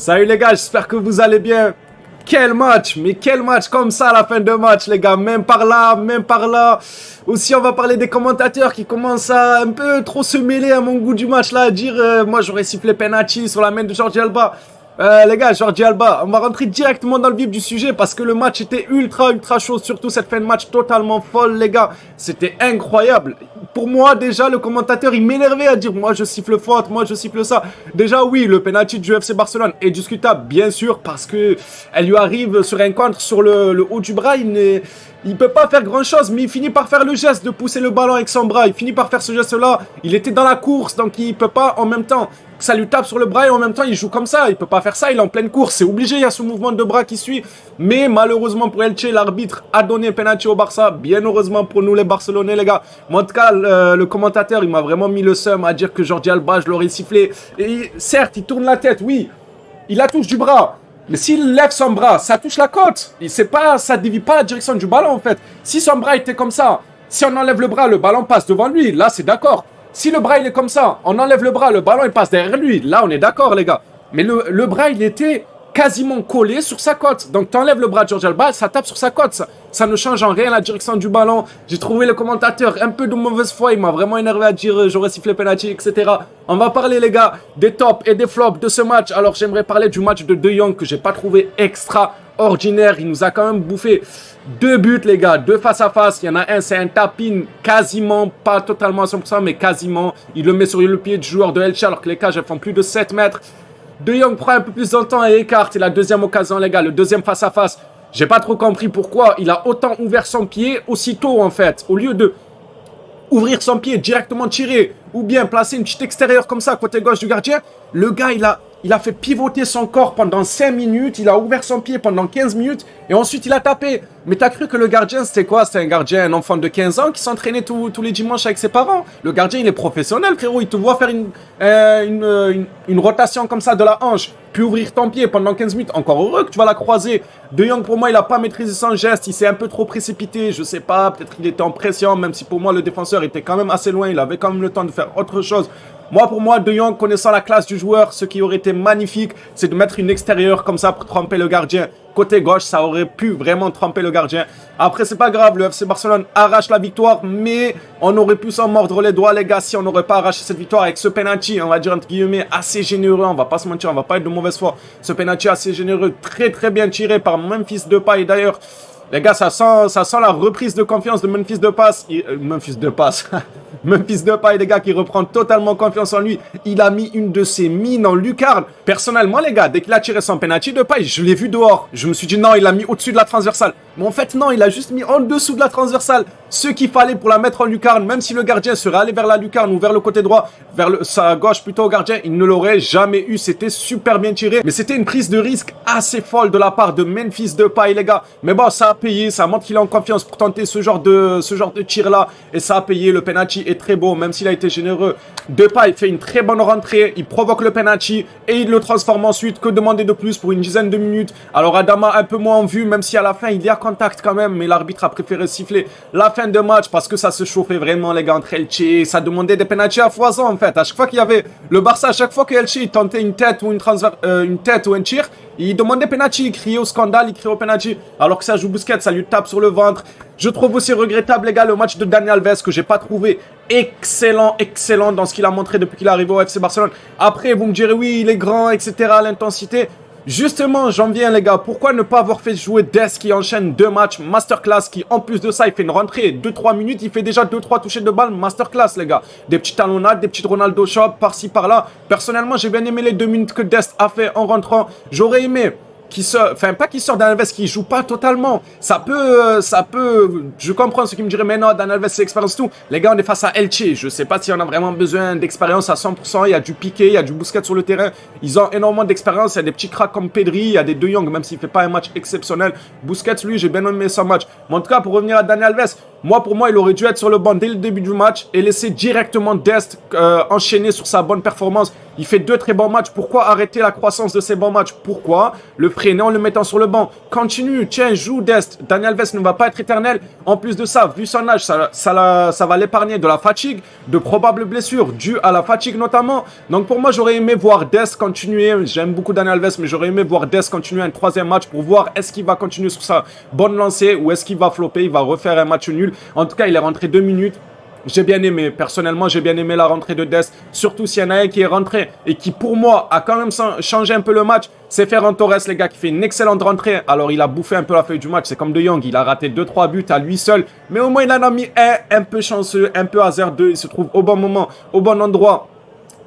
Salut les gars, j'espère que vous allez bien. Quel match, mais quel match comme ça à la fin de match les gars, même par là, même par là. Aussi on va parler des commentateurs qui commencent à un peu trop se mêler à mon goût du match là, à dire moi j'aurais sifflé penalty sur la main de Jordi Alba. Les gars, Jordi Alba, on va rentrer directement dans le vif du sujet parce que le match était ultra chaud, surtout cette fin de match totalement folle les gars. C'était incroyable. Pour moi déjà le commentateur il m'énervait à dire moi je siffle faute, moi je siffle ça. Déjà oui, le penalty du FC Barcelone est discutable bien sûr parce que elle lui arrive sur un contre sur le haut du bras, il peut pas faire grand chose, mais il finit par faire le geste de pousser le ballon avec son bras. Il finit par faire ce geste-là. Il était dans la course, donc il peut pas en même temps que ça lui tape sur le bras et en même temps il joue comme ça. Il peut pas faire ça, il est en pleine course. C'est obligé, il y a ce mouvement de bras qui suit. Mais malheureusement pour Elche, l'arbitre a donné penalty au Barça. Bien heureusement pour nous les Barcelonais, les gars. Moi, en tout cas, le commentateur, il m'a vraiment mis le seum à dire que Jordi Alba, je l'aurais sifflé. Et certes, il tourne la tête, oui. Il la touche du bras. Mais s'il lève son bras, ça touche la côte. Ça dévie pas la direction du ballon en fait. Si son bras était comme ça, si on enlève le bras, le ballon passe devant lui. Là, c'est d'accord. Si le bras il est comme ça, on enlève le bras, le ballon il passe derrière lui. Là, on est d'accord les gars. Mais le bras il était quasiment collé sur sa côte. Donc tu enlèves le bras de Jordi Alba, ça tape sur sa côte. Ça ne change en rien la direction du ballon. J'ai trouvé le commentateur un peu de mauvaise foi. Il m'a vraiment énervé à dire j'aurais sifflé penalty, etc. On va parler les gars des tops et des flops de ce match. Alors j'aimerais parler du match de De Jong que j'ai pas trouvé extraordinaire. Il nous a quand même bouffé 2 buts les gars, 2 face à face. Il y en a un, c'est un tap-in quasiment, pas totalement à 100% mais quasiment. Il le met sur le pied du joueur de Elche alors que les cages elles font plus de 7 mètres. De Jong prend un peu plus de temps et écarte. Et la deuxième occasion, les gars, le deuxième face-à-face. J'ai pas trop compris pourquoi il a autant ouvert son pied aussitôt, en fait. Au lieu de ouvrir son pied, directement tirer, ou bien placer une petite extérieure comme ça, côté gauche du gardien, le gars, il a fait pivoter son corps pendant 5 minutes. Il a ouvert son pied pendant 15 minutes. Et ensuite, il a tapé. Mais t'as cru que le gardien, c'était quoi? C'était un gardien, un enfant de 15 ans qui s'entraînait tous les dimanches avec ses parents. Le gardien, il est professionnel, frérot. Il te voit faire une rotation comme ça de la hanche, puis ouvrir ton pied pendant 15 minutes. Encore heureux que tu vas la croiser. De Jong, pour moi, il a pas maîtrisé son geste. Il s'est un peu trop précipité. Je sais pas, peut-être qu'il était en pression, même si pour moi, le défenseur était quand même assez loin. Il avait quand même le temps de faire autre chose. Pour moi, De Jong, connaissant la classe du joueur, ce qui aurait été magnifique, c'est de mettre une extérieure comme ça pour tremper le gardien. Côté gauche, ça aurait pu vraiment tremper le gardien. Après, c'est pas grave, le FC Barcelone arrache la victoire, mais on aurait pu s'en mordre les doigts, les gars, si on n'aurait pas arraché cette victoire avec ce penalty, on va dire entre guillemets, assez généreux. On va pas se mentir, on va pas être de mauvaise foi. Ce penalty assez généreux, très bien tiré par Memphis Depay. D'ailleurs, les gars, ça sent la reprise de confiance de Memphis Depay, les gars, qui reprend totalement confiance en lui. Il a mis une de ses mines en lucarne. Personnellement, les gars, dès qu'il a tiré son penalty, Depay, je l'ai vu dehors. Je me suis dit, non, il l'a mis au-dessus de la transversale. Mais en fait, non, il a juste mis en dessous de la transversale. Ce qu'il fallait pour la mettre en lucarne, même si le gardien serait allé vers la lucarne ou vers le côté droit, vers sa gauche plutôt au gardien, il ne l'aurait jamais eu. C'était super bien tiré. Mais c'était une prise de risque assez folle de la part de Memphis Depay, les gars. Mais bon, ça a payé. Ça montre qu'il est en confiance pour tenter ce genre de tir-là. Et ça a payé. Le penalty est très beau, même s'il a été généreux. Depay fait une très bonne rentrée. Il provoque le penalty et il le transforme ensuite. Que demander de plus pour une dizaine de minutes? Alors Adama un peu moins en vue, même si à la fin il y a contact quand même, mais l'arbitre a préféré siffler la fin de match parce que ça se chauffait vraiment les gars entre Elche. Ça demandait des penalty à foison en fait. À chaque fois qu'il y avait le Barça, à chaque fois que Elche tentait une tête ou une tête ou un tir, il demandait penalty, il criait au scandale, il criait au penalty. Alors que ça joue Busquets, ça lui tape sur le ventre. Je trouve aussi regrettable les gars le match de Dani Alves que j'ai pas trouvé excellent dans ce qu'il a montré depuis qu'il est arrivé au FC Barcelone. Après vous me direz oui il est grand etc, l'intensité. Justement, j'en viens les gars, pourquoi ne pas avoir fait jouer Dest qui enchaîne 2 matchs, masterclass, qui en plus de ça, il fait une rentrée, 2-3 minutes, il fait déjà 2-3 touchés de balle, masterclass les gars. Des petites talonnades, des petites Ronaldo shot, par-ci par-là. Personnellement, j'ai bien aimé les 2 minutes que Dest a fait en rentrant. J'aurais aimé pas qu'il sort d'Analves, qui joue pas totalement. Ça peut, je comprends ceux qui me diraient, mais non, d'Analves c'est l'expérience tout. Les gars, on est face à Elche. Je sais pas si on a vraiment besoin d'expérience à 100%. Il y a du Piqué, il y a du Busquets sur le terrain. Ils ont énormément d'expérience. Il y a des petits cracks comme Pedri, il y a des De Jong, même s'il fait pas un match exceptionnel. Busquets, lui, j'ai bien aimé son match. Mais en tout cas, pour revenir à Dani Alves, Moi, pour moi, il aurait dû être sur le banc dès le début du match et laisser directement Dest enchaîner sur sa bonne performance. Il fait 2 très bons matchs. Pourquoi arrêter la croissance de ses bons matchs? Pourquoi le freiner en le mettant sur le banc? Continue, tiens, joue Dest. Dani Alves ne va pas être éternel. En plus de ça, vu son âge, ça va l'épargner de la fatigue, de probables blessures dues à la fatigue notamment. Donc pour moi, j'aurais aimé voir Dest continuer. J'aime beaucoup Dani Alves, mais j'aurais aimé voir Dest continuer un 3e match pour voir est-ce qu'il va continuer sur sa bonne lancée ou est-ce qu'il va flopper, il va refaire un match nul. En tout cas, il est rentré 2 minutes. J'ai bien aimé, personnellement, j'ai bien aimé la rentrée de Dest. Surtout s'il y en a un qui est rentré et qui, pour moi, a quand même changé un peu le match. C'est Ferran Torres, les gars, qui fait une excellente rentrée. Alors, il a bouffé un peu la feuille du match. C'est comme De Jong, il a raté 2-3 buts à lui seul. Mais au moins, il en a mis un peu chanceux, un peu hasardeux. Il se trouve au bon moment, au bon endroit.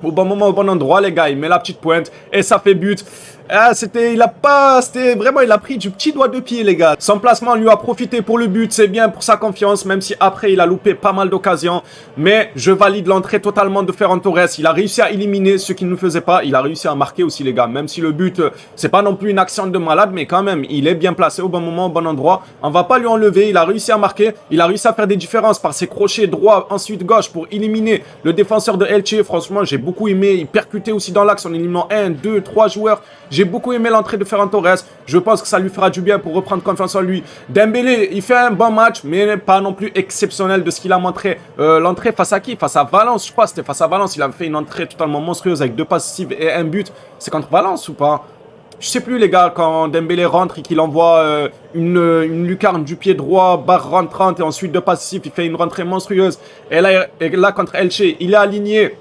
Au bon moment, au bon endroit, les gars. Il met la petite pointe et ça fait but. Ah, il a pris du petit doigt de pied, les gars. Son placement lui a profité pour le but, c'est bien pour sa confiance, même si après il a loupé pas mal d'occasions. Mais je valide l'entrée totalement de Ferran Torres. Il a réussi à éliminer ce qu'il ne faisait pas. Il a réussi à marquer aussi, les gars. Même si le but, c'est pas non plus une action de malade, mais quand même, il est bien placé au bon moment, au bon endroit. On va pas lui enlever. Il a réussi à marquer. Il a réussi à faire des différences par ses crochets droit, ensuite gauche pour éliminer le défenseur de Elche. Franchement, j'ai beaucoup aimé. Il percutait aussi dans l'axe en éliminant 1, 2, 3 joueurs. J'ai beaucoup aimé l'entrée de Ferran Torres. Je pense que ça lui fera du bien pour reprendre confiance en lui. Dembélé, il fait un bon match, mais pas non plus exceptionnel de ce qu'il a montré. L'entrée face à qui? Face à Valence, je crois. C'était face à Valence. Il a fait une entrée totalement monstrueuse avec 2 passes décisives et un but. C'est contre Valence ou pas? Je sais plus, les gars, quand Dembélé rentre et qu'il envoie une lucarne du pied droit, barre rentrante et ensuite 2 passes décisives, il fait une rentrée monstrueuse. Et là contre Elche, il est aligné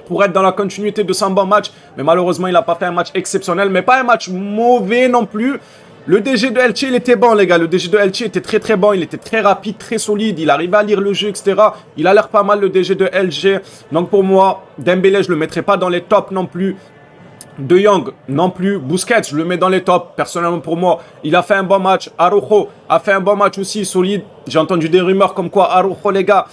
pour être dans la continuité de son bon match. Mais malheureusement, il n'a pas fait un match exceptionnel, mais pas un match mauvais non plus. Le DG de Elche, il était bon, les gars. Le DG de Elche était très très bon. Il était très rapide, très solide. Il arrivait à lire le jeu, etc. Il a l'air pas mal, le DG de Elche. Donc pour moi, Dembélé, je ne le mettrai pas dans les tops non plus. De Jong non plus. Busquets, je le mets dans les tops. Personnellement pour moi, il a fait un bon match. Araujo a fait un bon match aussi, solide. J'ai entendu des rumeurs comme quoi Araujo, les gars,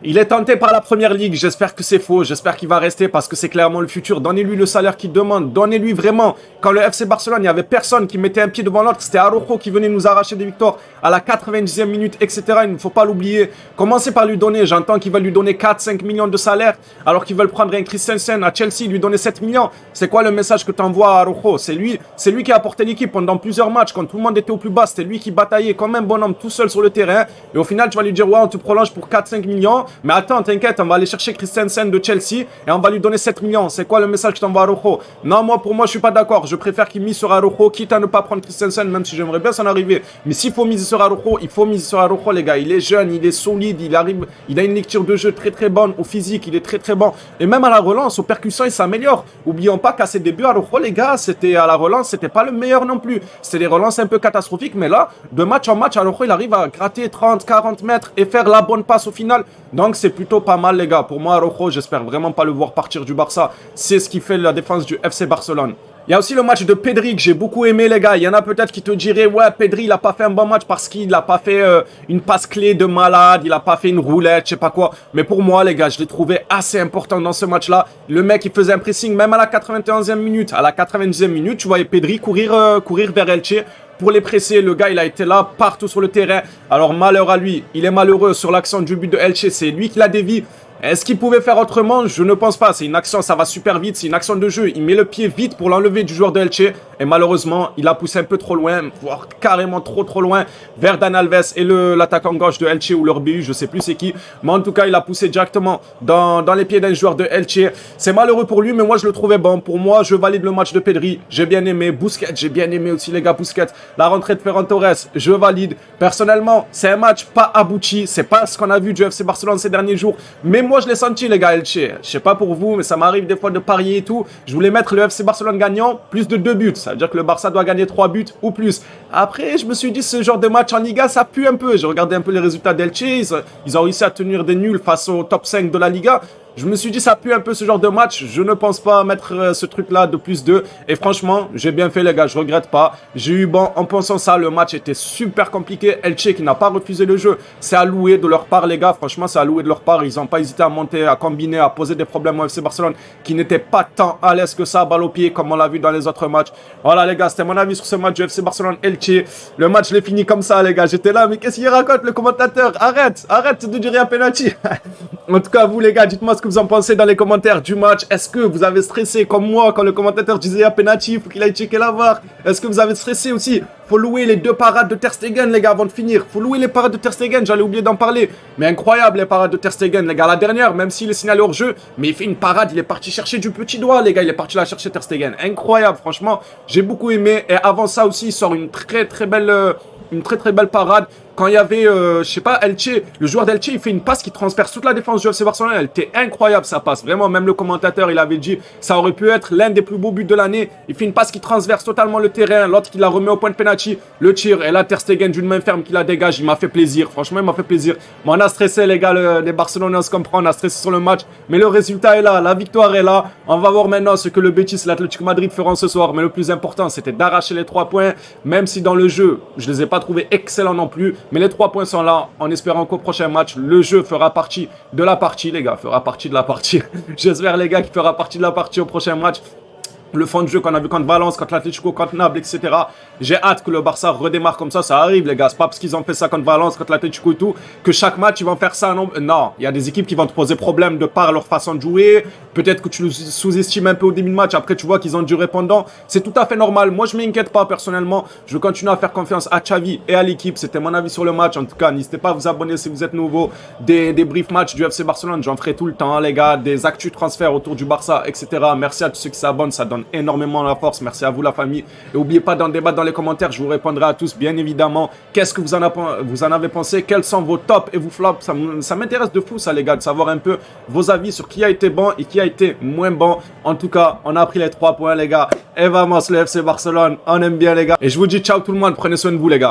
il est tenté par la première ligue. J'espère que c'est faux. J'espère qu'il va rester parce que c'est clairement le futur. Donnez-lui le salaire qu'il demande. Donnez-lui vraiment. Quand le FC Barcelone, il n'y avait personne qui mettait un pied devant l'autre. C'était Araujo qui venait nous arracher des victoires à la 90e minute, etc. Il ne faut pas l'oublier. Commencez par lui donner. J'entends qu'il va lui donner 4-5 millions de salaire alors qu'ils veulent prendre un Christensen à Chelsea, lui donner 7 millions. C'est quoi le message que tu envoies à Araujo? C'est lui qui a apporté l'équipe pendant plusieurs matchs quand tout le monde était au plus bas. C'était lui qui bataillait comme un bonhomme tout seul sur le terrain. Et au final, tu vas lui dire, ouais, on te prolonge pour 4-5 millions. Mais attends, t'inquiète, on va aller chercher Christensen de Chelsea et on va lui donner 7 millions. C'est quoi le message que t'envoies à Araujo? Non, pour moi, je suis pas d'accord. Je préfère qu'il mise sur Araujo, quitte à ne pas prendre Christensen, même si j'aimerais bien s'en arriver. Mais s'il faut miser sur Araujo, il faut miser sur Araujo, les gars. Il est jeune, il est solide, il a une lecture de jeu très très bonne. Au physique, il est très très bon. Et même à la relance, aux percussions, il s'améliore. Oublions pas qu'à ses débuts, Araujo, les gars, c'était à la relance, c'était pas le meilleur non plus. C'était des relances un peu catastrophiques, mais là, de match en match, Araujo, il arrive à gratter 30, 40 mètres et faire la bonne passe au final. Donc c'est plutôt pas mal, les gars. Pour moi, Araujo, j'espère vraiment pas le voir partir du Barça. C'est ce qui fait la défense du FC Barcelone. Il y a aussi le match de Pedri que j'ai beaucoup aimé, les gars. Il y en a peut-être qui te diraient, ouais, Pedri, il a pas fait un bon match parce qu'il n'a pas fait une passe clé de malade, il a pas fait une roulette, je sais pas quoi. Mais pour moi, les gars, je l'ai trouvé assez important dans ce match-là. Le mec, il faisait un pressing même à la 91e minute. À la 90e minute, tu voyais Pedri courir vers Elche pour les presser. Le gars, il a été là partout sur le terrain. Alors, malheur à lui, il est malheureux sur l'action du but de Elche. C'est lui qui l'a dévié. Est-ce qu'il pouvait faire autrement? Je ne pense pas. C'est une action, ça va super vite. C'est une action de jeu. Il met le pied vite pour l'enlever du joueur de Elche. Et malheureusement, il a poussé un peu trop loin, voire carrément trop loin, vers Dani Alves et l'attaquant gauche de Elche ou leur BU, je sais plus c'est qui. Mais en tout cas, il a poussé directement dans les pieds d'un joueur de Elche. C'est malheureux pour lui, mais moi, je le trouvais bon. Pour moi, je valide le match de Pedri. J'ai bien aimé. Busquets, j'ai bien aimé aussi, les gars. Busquets. La rentrée de Ferran Torres, je valide. Personnellement, c'est un match pas abouti. C'est pas ce qu'on a vu du FC Barcelone ces derniers jours. Mais moi, je l'ai senti, les gars, Elche. Je sais pas pour vous, mais ça m'arrive des fois de parier et tout. Je voulais mettre le FC Barcelone gagnant, plus de 2 buts. Ça veut dire que le Barça doit gagner 3 buts ou plus. Après, je me suis dit, ce genre de match en Liga, ça pue un peu. J'ai regardé un peu les résultats d'Elche. Ils ont réussi à tenir des nuls face au top 5 de la Liga. Je me suis dit, ça pue un peu ce genre de match. Je ne pense pas mettre ce truc-là de +2. Et franchement, j'ai bien fait, les gars. Je regrette pas. J'ai eu bon. En pensant ça, le match était super compliqué. Elche qui n'a pas refusé le jeu. C'est à louer de leur part, les gars. Franchement, c'est à louer de leur part. Ils n'ont pas hésité à monter, à combiner, à poser des problèmes au FC Barcelone qui n'était pas tant à l'aise que ça, balle au pied, comme on l'a vu dans les autres matchs. Voilà, les gars, c'était mon avis sur ce match du FC Barcelone-Elche. Le match, je l'ai fini comme ça, les gars. J'étais là, mais qu'est-ce qu'il raconte, le commentateur? Arrête de dire un penalty. En tout cas, vous, les gars, dites-moi ce que vous en pensez dans les commentaires du match. Est-ce que vous avez stressé comme moi quand le commentateur disait un penalty, faut qu'il aille checker la VAR? Est-ce que vous avez stressé aussi? Faut louer les 2 parades de Ter Stegen, les gars, avant de finir. Faut louer les parades de Ter Stegen, j'allais oublier d'en parler. Mais incroyable, les parades de Ter Stegen, les gars. La dernière, même s'il est signalé hors jeu, mais il fait une parade, il est parti chercher du petit doigt, les gars. Il est parti la chercher, Ter Stegen. Incroyable, franchement. J'ai beaucoup aimé. Et avant ça aussi, il sort une très très belle parade. Quand il y avait, je sais pas, Elche, le joueur d'Elche, il fait une passe qui transperce toute la défense du FC Barcelone. Elle était incroyable, sa passe. Vraiment, même le commentateur, il avait dit, ça aurait pu être l'un des plus beaux buts de l'année. Il fait une passe qui transverse totalement le terrain. L'autre qui la remet au point de penalty, le tir. Et là, Ter Stegen d'une main ferme qui la dégage. Il m'a fait plaisir. Franchement, il m'a fait plaisir. Mais on a stressé, les gars, les Barcelonais, on se comprend. On a stressé sur le match. Mais le résultat est là. La victoire est là. On va voir maintenant ce que le Betis et l'Atlético Madrid feront ce soir. Mais le plus important, c'était d'arracher les 3 points. Même si dans le jeu, je les ai pas trouvés excellents non plus. Mais les 3 points sont là, en espérant qu'au prochain match, le jeu fera partie de la partie, les gars. Fera partie de la partie. J'espère, les gars, qu'il fera partie de la partie au prochain match. Le fond de jeu qu'on a vu contre Valence, contre l'Atlético, contre Naples, etc. J'ai hâte que le Barça redémarre comme ça arrive, les gars. C'est pas parce qu'ils ont fait ça contre Valence, contre l'Atlético et tout, que chaque match, ils vont faire ça. Non, il y a des équipes qui vont te poser problème de par leur façon de jouer. Peut-être que tu sous-estimes un peu au début de match. Après, tu vois qu'ils ont du répondant. C'est tout à fait normal. Moi, je m'inquiète pas personnellement. Je continue à faire confiance à Xavi et à l'équipe. C'était mon avis sur le match. En tout cas, n'hésitez pas à vous abonner si vous êtes nouveau. Des brief matchs du FC Barcelone, j'en ferai tout le temps, les gars. Des actus transferts autour du Barça, etc. Merci à tous ceux qui s'abonnent. Ça donne énormément la force. Merci à vous, la famille. Et n'oubliez pas d'en débattre dans les commentaires. Je vous répondrai à tous, bien évidemment. Qu'est-ce que vous en avez pensé? Quels sont vos tops et vos flops? Ça m'intéresse de fou, ça, les gars, de savoir un peu vos avis sur qui a été bon et qui a été moins bon. En tout cas, on a pris les 3 points, les gars. Et vamos, le FC Barcelone. On aime bien, les gars. Et je vous dis ciao tout le monde. Prenez soin de vous, les gars.